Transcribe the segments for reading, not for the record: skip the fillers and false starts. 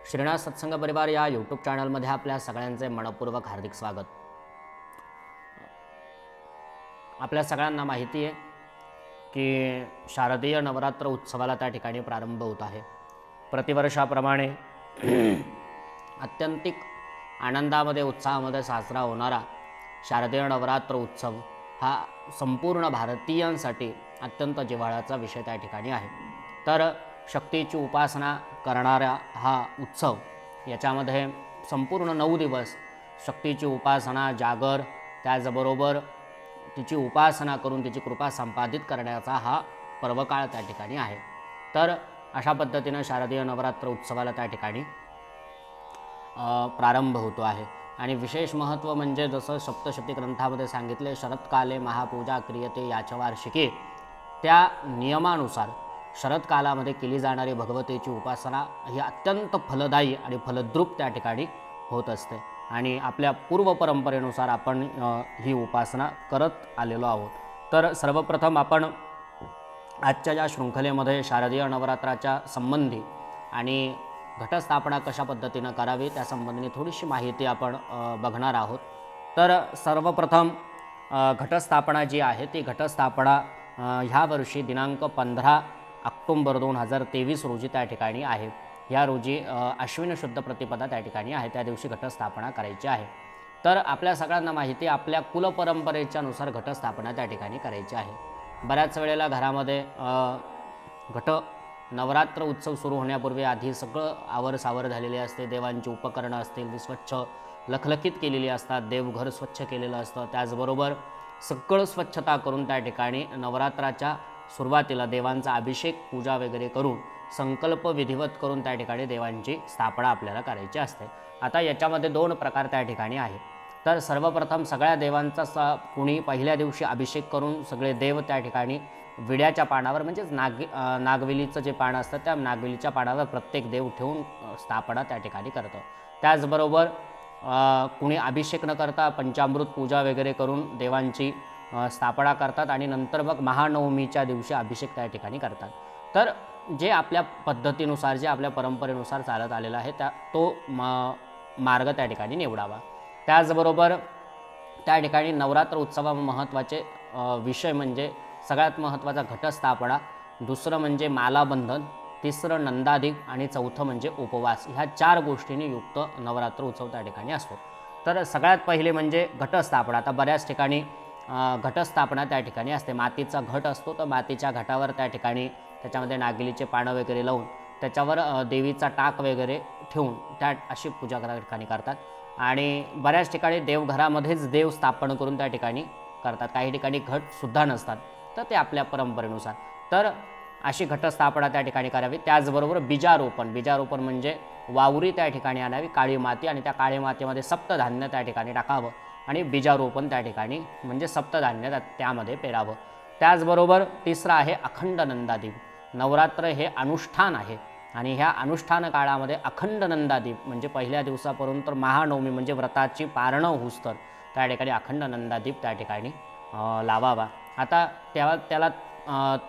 श्रीनाथ सत्संग परिवार या यूट्यूब चॅनलमध्ये आपल्या सगळ्यांचे मनपूर्वक हार्दिक स्वागत। आपल्या सगळ्यांना माहिती आहे की शारदीय नवरात्र उत्सवाला त्या ठिकाणी प्रारंभ होत आहे। प्रतिवर्षाप्रमाणे अत्यंतिक आनंदामध्ये उत्साहामध्ये साजरा होणारा शारदीय नवरात्र उत्सव हा संपूर्ण भारतीयांसाठी अत्यंत जिव्हाळ्याचा विषय त्या ठिकाणी आहे। तर शक्तीची उपासना करणारा हा उत्सव याच्यामध्ये संपूर्ण 9 दिवस शक्तीची उपासना जागर त्याचबरोबर तिची उपासना करून तिची कृपा संपादित करण्याचा हा पर्वकाळ त्या ठिकाणी आहे। तर अशा पद्धतीने शारदीय नवरात्र उत्सवाला त्या ठिकाणी प्रारंभ होतो आहे। आणि विशेष महत्त्व म्हणजे जसं सप्तशती ग्रंथामध्ये सांगितले शरत्काले महापूजा क्रियते याच्या वार्षिकी, त्या नियमानुसार शरत्कालामध्ये केली जाणारी भगवतीची उपासना ही अत्यंत फलदायी आणि फलद्रूप त्या ठिकाणी होत असते। आणि आपल्या पूर्व परंपरेनुसार आपण ही उपासना करत आलेलो आहोत। तर सर्वप्रथम आपण आजच्या या शृंखलेमध्ये शारदीय नवरात्राच्या संबंधी आणि घटस्थापना कशा पद्धतीने करावी त्या संबंधी थोडीशी माहिती आपण बघणार आहोत। तर सर्वप्रथम घटस्थापना जी आहे ती घटस्थापना ह्या वर्षी दिनांक 15 ऑक्टोबर 2023 रोजी त्या ठिकाणी आहे। या रोजी अश्विन शुद्ध प्रतिपदा त्या ठिकाणी आहे, त्या दिवशी घटस्थापना करायची आहे। तर आपल्या सगळ्यांना माहिती आपल्या कुलपरंपरेच्या नुसार घटस्थापना त्या ठिकाणी करायची आहे। बऱ्याच वेळेला घरामध्ये नवरात्र उत्सव सुरू होण्यापूर्वी आधी सगळं आवरसावर झालेले असते। देवांची उपकरणं असतील ती स्वच्छ लखलखीत केलेली असतात, देवघर स्वच्छ केलेलं असतं। त्याचबरोबर सगळं स्वच्छता करून त्या ठिकाणी नवरात्राच्या सुरुवातीला देवांचा अभिषेक पूजा वगैरे करून संकल्प विधिवत करून त्या ठिकाणी देवांची स्थापना आपल्याला करायची असते। आता याच्यामध्ये 2 प्रकार त्या ठिकाणी आहेत। तर सर्वप्रथम सगळ्या देवांचा कुणी पहिल्या दिवशी अभिषेक करून सगळे देव त्या ठिकाणी विड्याच्या पानावर म्हणजेच नागवेलीचं जे पान असतं त्या नागवेलीच्या पानावर प्रत्येक देव ठेवून स्थापना त्या ठिकाणी करतं। त्याचबरोबर कुणी अभिषेक न करता पंचामृत पूजा वगैरे करून देवांची स्थापना करतात आणि नंतर मग महानवमीच्या दिवशी अभिषेक त्या ठिकाणी करतात। तर जे आपल्या पद्धतीनुसार जे आपल्या परंपरेनुसार चालत आलेला आहे तो मार्ग त्या ठिकाणी निवडावा। त्याचबरोबर त्या ठिकाणी नवरात्र उत्सवा महत्त्वाचे विषय म्हणजे सगळ्यात महत्त्वाचा घटस्थापना, दुसरं म्हणजे मालाबंधन, तिसरं नंदादीप आणि चौथं म्हणजे उपवास। ह्या 4 गोष्टींनी युक्त नवरात्र उत्सव त्या ठिकाणी असतो। तर सगळ्यात पहिले म्हणजे घटस्थापना। आता बऱ्याच ठिकाणी घटस्थापना त्या ठिकाणी असते। मातीचा घट असतो तर मातीच्या घटावर त्या ठिकाणी त्याच्यामध्ये नागिलीचे पानं वगैरे लावून त्याच्यावर देवीचा टाक वगैरे ठेवून त्या अशी पूजा त्या ठिकाणी करतात। आणि बऱ्याच ठिकाणी देवघरामध्येच देव स्थापन करून त्या ठिकाणी करतात। काही ठिकाणी घटसुद्धा नसतात, तर ते आपल्या परंपरेनुसार तर अशी घटस्थापना त्या ठिकाणी करावी। त्याचबरोबर बीजारोपण म्हणजे वावरी त्या ठिकाणी आणावी, काळी माती, आणि त्या काळी मातीमध्ये सप्तधान्य त्या ठिकाणी टाकावं आणि बीजारोपण त्या ठिकाणी म्हणजे सप्तधान्य त्यामध्ये पेरावं। त्याचबरोबर तिसरं आहे अखंड नंदादीप। नवरात्र हे अनुष्ठान आहे आणि ह्या अनुष्ठान काळामध्ये अखंड नंदादीप म्हणजे पहिल्या दिवसापर्यंत महानवमी म्हणजे व्रताची पारणं होऊस्तर त्या ठिकाणी अखंड नंदादीप त्या ठिकाणी लावावा। आता त्याला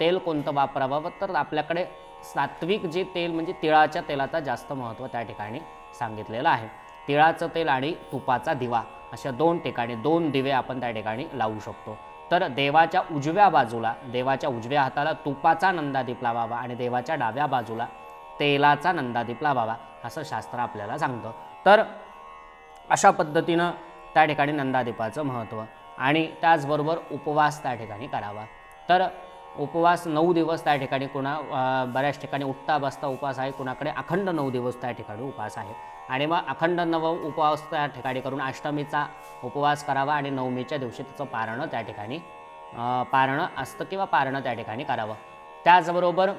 तेल कोणतं वापरावं तर आपल्याकडे सात्विक जे तेल म्हणजे तिळाच्या तेलाचा जास्त महत्त्व त्या ठिकाणी सांगितलेलं आहे। तिळाचं तेल आणि तुपाचा दिवा अशा 2 ठिकाणी 2 दिवे आपण त्या ठिकाणी लावू शकतो। तर देवाच्या उजव्या बाजूला देवाच्या उजव्या हाताला तुपाचा नंदादीप लावावा आणि देवाच्या डाव्या बाजूला तेलाचा नंदादीप लावावा असं शास्त्र आपल्याला सांगतं। तर अशा पद्धतीनं त्या ठिकाणी नंदादीपाचं महत्त्व। आणि त्याचबरोबर उपवास त्या ठिकाणी करावा। तर उपवास 9 दिवस त्या ठिकाणी बऱ्याच ठिकाणी उठता बसता उपवास आहे, कुणाकडे अखंड 9 दिवस त्या ठिकाणी उपवास आहे। आणि मग अखंड उपवास त्या ठिकाणी करून अष्टमीचा उपवास करावा आणि नवमीच्या दिवशी त्याचं पारणं त्या ठिकाणी पारणं असतं किंवा पारणं त्या ठिकाणी करावं। त्याचबरोबर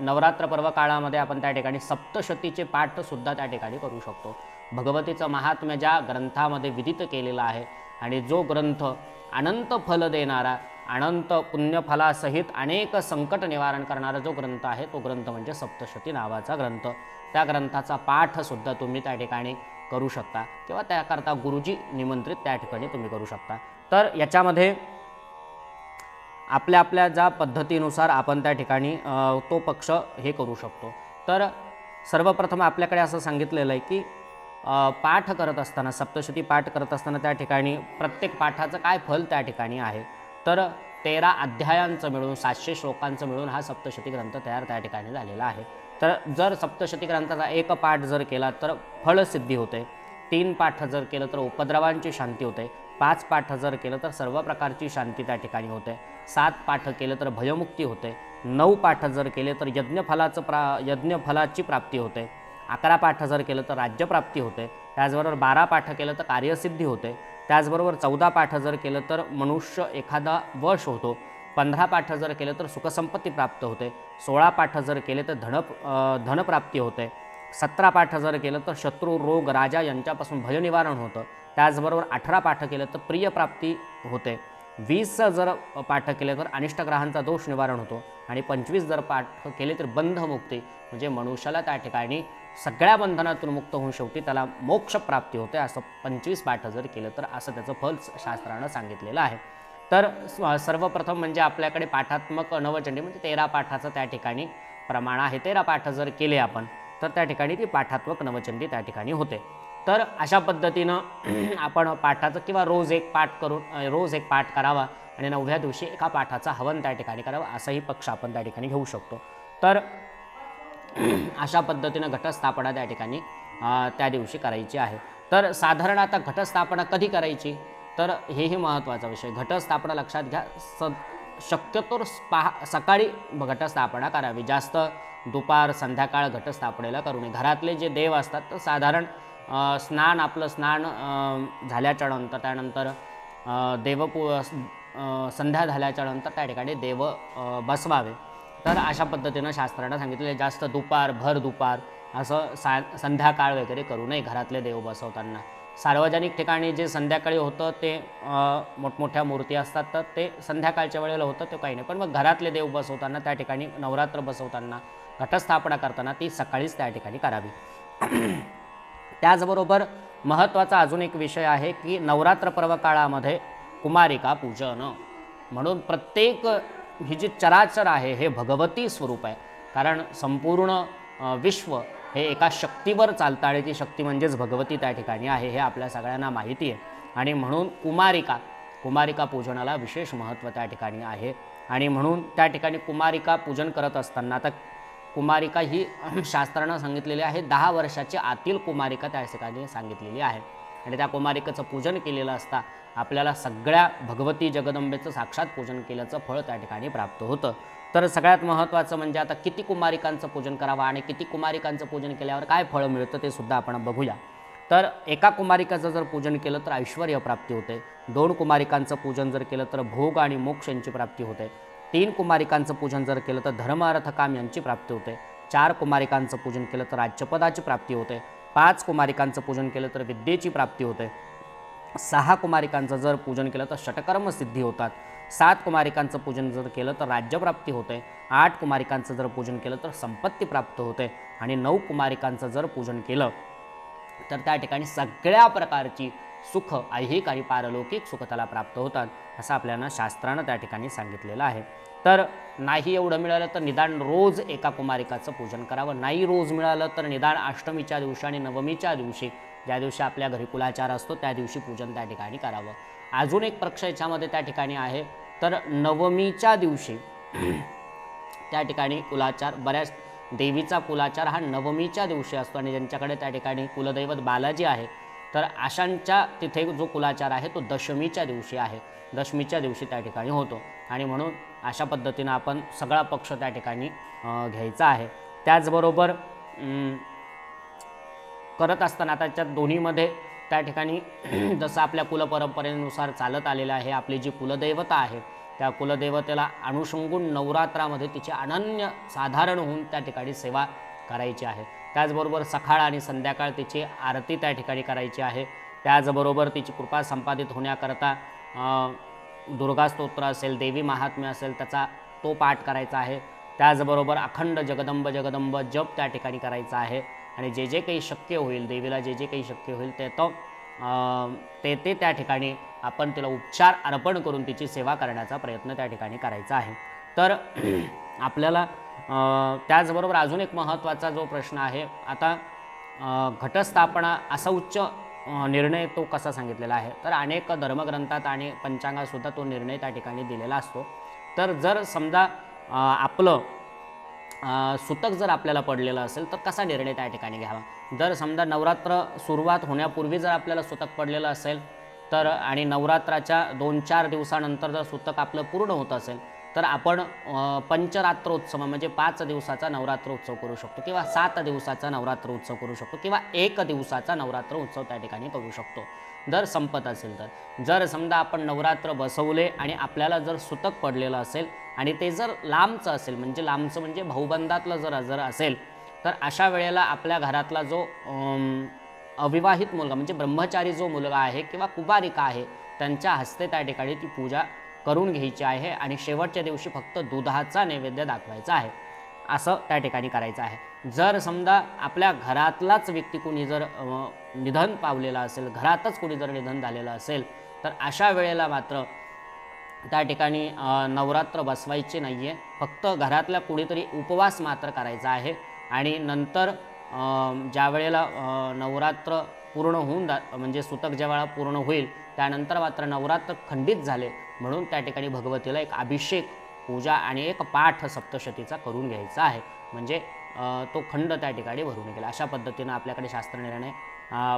नवरात्र पर्व काळामध्ये आपण त्या ठिकाणी सप्तशतीचे पाठसुद्धा त्या ठिकाणी करू शकतो। भगवतीचं महात्म्य ज्या ग्रंथामध्ये विदित केलेलं आहे आणि जो ग्रंथ अनंत फल देणारा, अनंत पुण्यफलासहित अनेक संकट निवारण करणारा जो ग्रंथ आहे तो ग्रंथ म्हणजे सप्तशती नावाचा ग्रंथ। त्या ग्रंथाचा पाठसुद्धा तुम्ही त्या ठिकाणी करू शकता किंवा त्याकरता गुरुजी निमंत्रित त्या ठिकाणी तुम्ही करू शकता। तर याच्यामध्ये आपल्या ज्या पद्धतीनुसार आपण त्या ठिकाणी तो पक्ष हे करू शकतो। तर सर्वप्रथम आपल्याकडे असं सांगितलेलं आहे की पाठ करत असताना, सप्तशती पाठ करत असताना त्या ठिकाणी प्रत्येक पाठाचं काय फल त्या ठिकाणी आहे, तर 13 अध्यायांचं मिळून 700 श्लोकांचं मिळून हा सप्तशती ग्रंथ तयार त्या ठिकाणी झालेला आहे. तर जर सप्तशती ग्रंथाचा एक पाठ जर केला तर फलसिद्धी होते, 3 पाठ जर केलं तर उपद्रवांची शांती होते, 5 पाठ जर केलं तर सर्व प्रकारची शांती त्या ठिकाणी होते, 7 पाठ केलं तर भयमुक्ती होते, 9 पाठ जर केले तर यज्ञफलाची प्राप्ती होते, 11 पाठ जर केलं तर राज्यप्राप्ती होते, त्याचबरोबर 12 पाठ केलं तर कार्यसिद्धी होते, त्याचबरोबर 14 पाठ जर केलं तर मनुष्य एखादा वश होतो, 15 पाठ जर केलं तर सुखसंपत्ती प्राप्त होते, 16 पाठ जर केले तर धनप्राप्ती होते, 17 पाठ जर केलं तर शत्रू रोग राजा यांच्यापासून भयनिवारण होतं, त्याचबरोबर 18 पाठ केलं तर प्रियप्राप्ती होते, 20 जर पाठ केले तर अनिष्टग्रहांचा दोष निवारण होतो, आणि 25 जर पाठ केले तर बंधमुक्ती, म्हणजे मनुष्याला त्या ठिकाणी सगळ्या बंधनातून मुक्त होऊन शेवटी त्याला मोक्ष प्राप्ती होते. असं 25 पाठ जर केलं तर असं त्याचं फल शास्त्रानं सांगितलेलं आहे. तर सर्वप्रथम म्हणजे आपल्याकडे पाठात्मक नवचंडी म्हणजे 13 पाठाचं त्या ठिकाणी प्रमाण आहे. 13 पाठ जर केले आपण तर त्या ठिकाणी ती पाठात्मक नवचंडी त्या ठिकाणी होते. तर अशा पद्धतीनं आपण पाठाचं किंवा रोज एक पाठ करावा आणि 9व्या दिवशी एका पाठाचा हवन त्या ठिकाणी करावा, असाही पक्ष आपण त्या ठिकाणी घेऊ शकतो. तर अशा पद्धतीनं घटस्थापना त्या ठिकाणी त्या दिवशी करायची आहे. तर साधारण आता घटस्थापना कधी करायची, तर हेही महत्त्वाचा विषय. घटस्थापना लक्षात घ्या, शक्यतो सकाळी घटस्थापना करावी, जास्त दुपार संध्याकाळ घटस्थापनेला करू नये. घरातले जे देव असतात तर साधारण आपलं स्नान झाल्याच्या नंतर, त्यानंतर संध्या झाल्याच्या नंतर त्या ठिकाणी देव बसवावे. तर अशा पद्धतीनं शास्त्रानं सांगितलेलं, जास्त भर दुपार असं संध्याकाळ वगैरे करू नये घरातले देव बसवताना. सार्वजनिक ठिकाणी जे संध्याकाळी होतं ते मोठमोठ्या मूर्ती असतात तर ते संध्याकाळच्या वेळेला होतं, ते काही नाही. पण मग घरातले देव बसवताना त्या ठिकाणी नवरात्र बसवताना घटस्थापना करताना ती सकाळीच त्या ठिकाणी करावी. त्याचबरोबर महत्त्वाचा अजून एक विषय आहे की नवरात्र पर्व काळामध्ये कुमारिका पूजन, म्हणून प्रत्येक ही जी चराचर आहे हे भगवती स्वरूप आहे. कारण संपूर्ण विश्व हे एका शक्तीवर चालतं आणि ती शक्ती म्हणजेच भगवती त्या ठिकाणी आहे, हे आपल्या सगळ्यांना माहिती आहे. आणि म्हणून कुमारिका पूजनाला विशेष महत्त्व त्या ठिकाणी आहे. आणि म्हणून त्या ठिकाणी कुमारिका पूजन करत असताना, आता कुमारिका ही शास्त्रानं सांगितलेली आहे, 10 वर्षाची आतील कुमारिका त्या ठिकाणी सांगितलेली आहे. आणि त्या कुमारिकेचं पूजन केलेलं असता आपल्याला सगळ्या भगवती जगदंबेचं साक्षात पूजन केल्याचं फळ त्या ठिकाणी प्राप्त होतं. तर सगळ्यात महत्त्वाचं म्हणजे आता किती कुमारिकांचं पूजन करावं आणि किती कुमारिकांचं पूजन केल्यावर काय फळ मिळतं ते सुद्धा आपण बघूया. तर एका कुमारिकाचं जर पूजन केलं तर ऐश्वर्य प्राप्ती होते, 2 कुमारिकांचं पूजन जर केलं तर भोग आणि मोक्ष यांची प्राप्ती होते, 3 कुमारिकांचं पूजन जर केलं तर धर्म अर्थ काम यांची प्राप्ती होते, 4 कुमारिकांचं पूजन केलं तर राज्यपदाची प्राप्ती होते, 5 कुमारिकांचं पूजन केलं तर विद्येची प्राप्ती होते, 6 कुमारिकांचं जर पूजन केलं तर षटकर्म सिद्धी होतात, 7 कुमारिकांचं पूजन जर केलं तर राज्यप्राप्ती होते, 8 कुमारिकांचं जर पूजन केलं तर संपत्ती प्राप्त होते, आणि 9 कुमारिकांचं जर पूजन केलं तर त्या ठिकाणी सगळ्या प्रकारची सुख, ऐहिक आणि पारलौकिक सुख त्याला प्राप्त होतात, असं आपल्याला शास्त्रानं त्या ठिकाणी सांगितलेलं आहे. तर नाही एवढं मिळालं तर निदान रोज एका कुमारिकाचं पूजन करावं, नाही रोज मिळालं तर निदान अष्टमीच्या दिवशी आणि नवमीच्या दिवशी, ज्या दिवशी आपल्या घरी कुलाचार असतो त्या दिवशी पूजन त्या ठिकाणी करावं. अजून एक पक्ष याच्यामध्ये त्या ठिकाणी आहे, तर नवमीच्या दिवशी त्या ठिकाणी कुलाचार, बऱ्याच देवीचा कुलाचार हा नवमीच्या दिवशी असतो, आणि ज्यांच्याकडे त्या ठिकाणी कुलदैवत बालाजी आहे तर अशांच्या तिथे जो कुलाचार आहे तो दशमीच्या दिवशी आहे, दशमीच्या दिवशी त्या ठिकाणी होतो. आणि म्हणून अशा पद्धतीनं आपण सगळा पक्ष त्या ठिकाणी घ्यायचा आहे. त्याचबरोबर करत असताना त्याच्यात दोन्हीमध्ये त्या ठिकाणी जसं आपल्या कुलपरंपरेनुसार चालत आलेलं आहे, आपली जी कुलदैवता आहे त्या कुलदेवतेला अनुषंगून नवरात्रामध्ये तिचे अनन्य साधारण होऊन त्या ठिकाणी सेवा करायची आहे. त्याचबरोबर सकाळ आणि संध्याकाळ तिची आरती त्या ठिकाणी करायची आहे. त्याचबरोबर तिची कृपा संपादित होण्याकरता दुर्गा स्तोत्र असेल, देवी महात्म्य असेल, त्याचा तो पाठ करायचा आहे. त्याचबरोबर अखंड जगदंब जगदंब जप त्या ठिकाणी करायचा आहे. आणि जे जे काही शक्य होईल, देवीला जे जे काही शक्य होईल ते त्या ठिकाणी आपण तिला उपचार अर्पण करून तिची सेवा करण्याचा प्रयत्न त्या ठिकाणी करायचा आहे. तर आपल्याला त्याचबरोबर अजून एक महत्त्वाचा जो प्रश्न आहे, आता घटस्थापना असा उच्च निर्णय तो कसा सांगितलेला आहे, तर अनेक धर्मग्रंथात आणि पंचांगातसुद्धा तो निर्णय त्या ठिकाणी दिलेला असतो. तर जर समजा आपलं सुतक जर आपल्याला पडलेलं असेल तर कसा निर्णय त्या ठिकाणी घ्यावा. जर समजा नवरात्र सुरुवात होण्यापूर्वी जर आपल्याला सुतक पडलेलं असेल तर आणि नवरात्राच्या 2-4 दिवसानंतर जर सुतक आपलं पूर्ण होत असेल तर आपण पंचरात्रोत्सव म्हणजे 5 दिवसाचा नवरात्रोत्सव करू शकतो किंवा 7 दिवसाचा नवरात्रोत्सव करू शकतो किंवा 1 दिवसाचा नवरात्रोत्सव त्या ठिकाणी करू शकतो जर संपत असेल तर. जर समजा आपण नवरात्र बसवले आणि आपल्याला जर सुतक पडलेलं असेल आणि ते जर लांबचं असेल, म्हणजे लांबचं म्हणजे भाऊबंदातलं जर असेल, तर अशा वेळेला आपल्या घरातला जो अविवाहित मुलगा म्हणजे ब्रह्मचारी जो मुलगा आहे किंवा कुमारिका आहे त्यांच्या हस्ते त्या ठिकाणी ती पूजा करून घ्यायची आहे आणि शेवटच्या दिवशी फक्त दुधाचा नैवेद्य दाखवायचा आहे, असं त्या ठिकाणी करायचं आहे. जर समजा आपल्या घरातलाच व्यक्ती कोणी जर निधन पावलेला असेल, घरातच कोणी जर निधन झालेलं असेल, तर अशा वेळेला मात्र त्या ठिकाणी नवरात्र बसवायचे नाही आहे. फक्त घरातल्या कुणीतरी उपवास मात्र करायचा आहे आणि नंतर ज्या वेळेला नवरात्र पूर्ण होऊन म्हणजे सुतक ज्यावेळेला पूर्ण होईल त्यानंतर मात्र नवरात्र खंडित झाले म्हणून त्या ठिकाणी भगवतीला एक अभिषेक पूजा आणि एक पाठ सप्तशतीचा करून घ्यायचा आहे, म्हणजे तो खंड त्या ठिकाणी भरून गेला. अशा पद्धतीनं आपल्याकडे शास्त्र निर्णय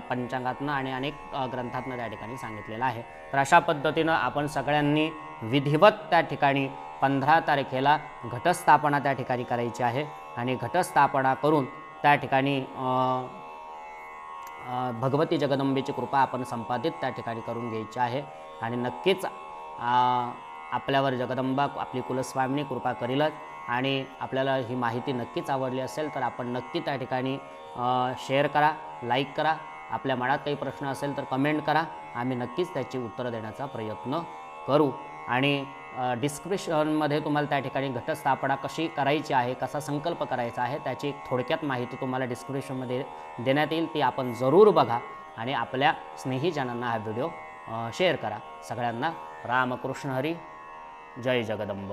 पंचांगातनं आणि अनेक ग्रंथातनं त्या ठिकाणी सांगितलेलं आहे. तर अशा पद्धतीनं आपण सगळ्यांनी विधिवत त्या ठिकाणी 15 तारखेला घटस्थापना त्या ठिकाणी करायची आहे आणि घटस्थापना करून त्या ठिकाणी भगवती जगदंबेची कृपा आपण संपादित त्या ठिकाणी करून घ्यायची आहे आणि नक्कीच आपल्यावर जगदंबा आपली कुलस्वामिनी कृपा करीलच. आणि आपल्याला ही माहिती नक्कीच आवडली असेल तर आपण नक्की त्या ठिकाणी शेअर करा, लाईक करा. आपल्या मनात काही प्रश्न असेल तर कमेंट करा, आम्ही नक्कीच त्याची उत्तरं देण्याचा प्रयत्न करू. आणि डिस्क्रिप्शनमध्ये तुम्हाला त्या ठिकाणी घटस्थापना कशी करायची आहे, कसा संकल्प करायचा आहे त्याची एक थोडक्यात माहिती तुम्हाला डिस्क्रिप्शनमध्ये देण्यात येईल, ती आपण जरूर बघा आणि आपल्या स्नेहीजनांना हा व्हिडिओ शेअर करा. सगळ्यांना रामकृष्ण हरी, जय जगदंब.